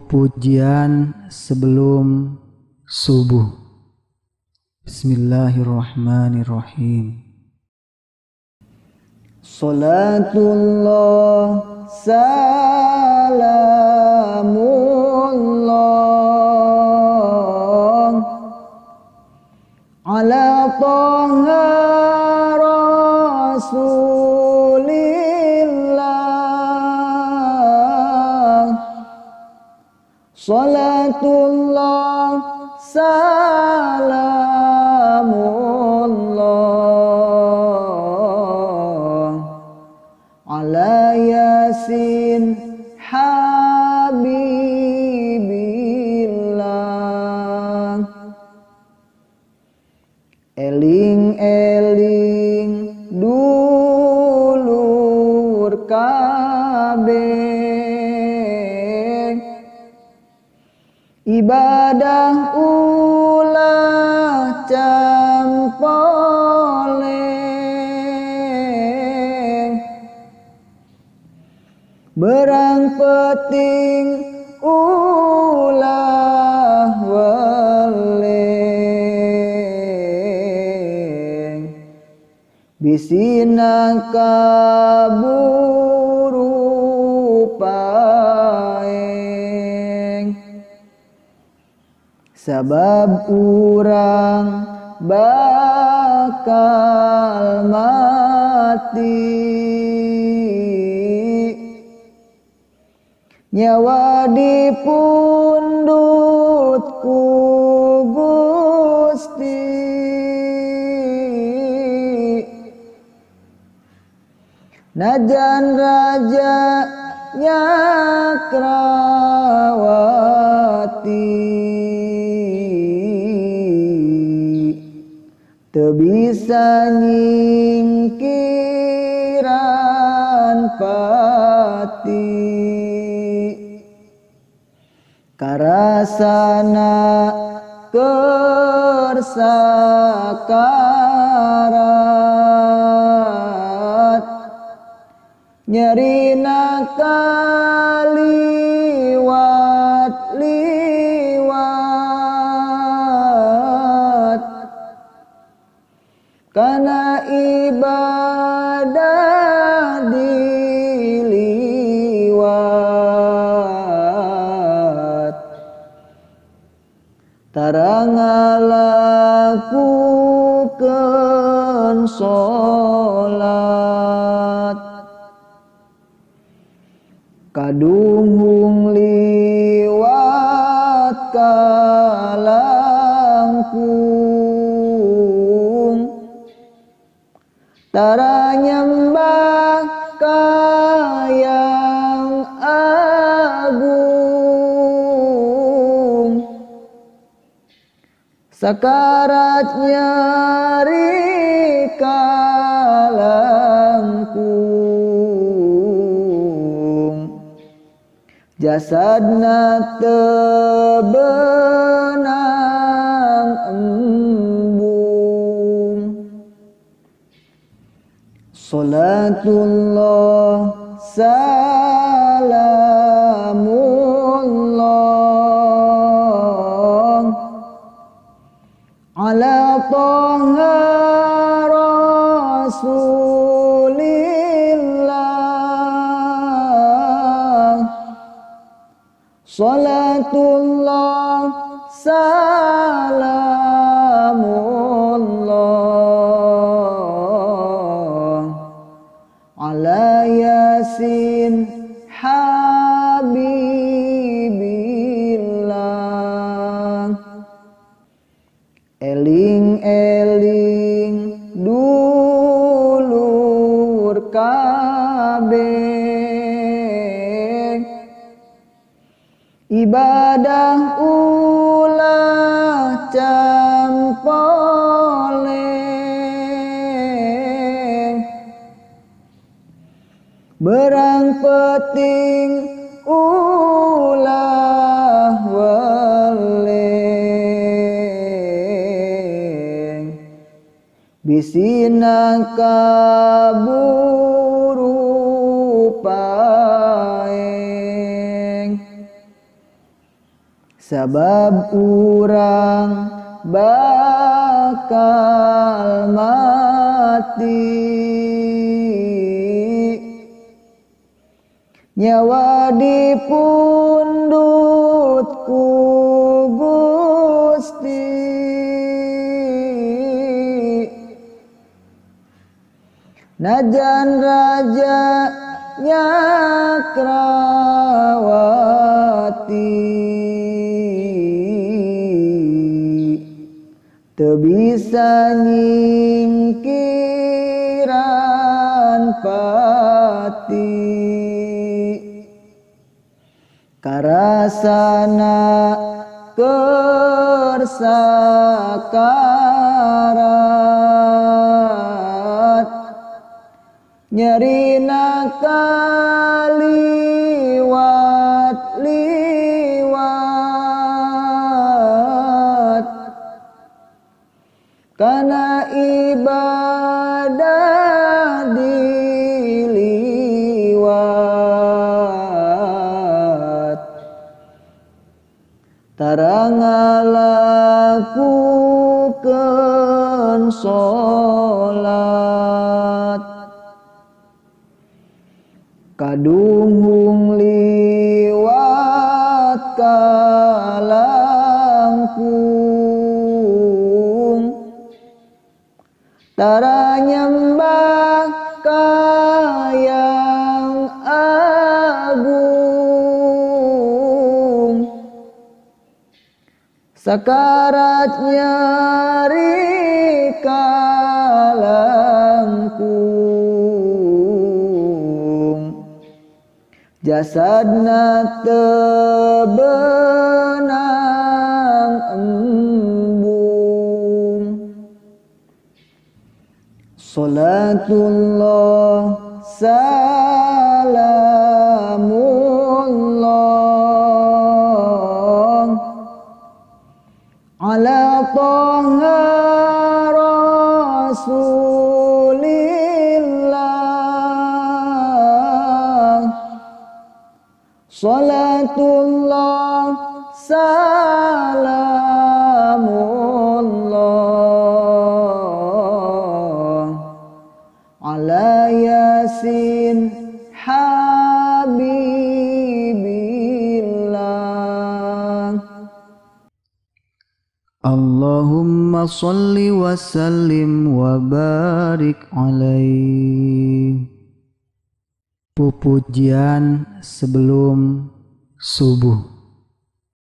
Pujian sebelum subuh. Bismillahirrahmanirrahim. Salatullah salamullah ala Taha Rasulillah. Salatullah salamullah ala Yasin Habibillah. Eling-eling dulur kabeh, ibadah ulah campoleh, berang peting ulah weleh, bisina kaburu paeng, sabab urang bakal mati, nyawa dipundhut ku Gusti, najan raja Nyakrawati teu bisa nyingkiran pati, karasana kersakarat, nyerina kaliwat-liwat, kana ibadah diliwat, tara ngalakukeun sholat, kadunghung liwat kalangkung, tara nyembah kayang agung, sakarat nyari kalangkung, jasadna teu beunang embung. Salatullah salamullah ala Taha Rasulillah. Salatullah salamullah ala Yasin Habibillah. Eling-eling dulur kabeh, ibadah ulah campoleh, berang peting ulah weleh, bisina kaburu paeng sabab urang bakal mati nyawa dipundut ku Gusti najan raja Nyakrawati teu bisa nyingkiran pati karasana kersakarat nyerina kaliwat-liwat kana ibadah diliwat tara ngalakukeun sholat kadunghung liwat kalangkung tara nyembah kayang agung sakarat nyari kalangkung jasadna teu beunang embung salatullah salamullah ala toha rasulillah salatullah salamullah ala yasin habibillah Allahumma sholli wa sallim wa barik alaih. Pujian sebelum subuh.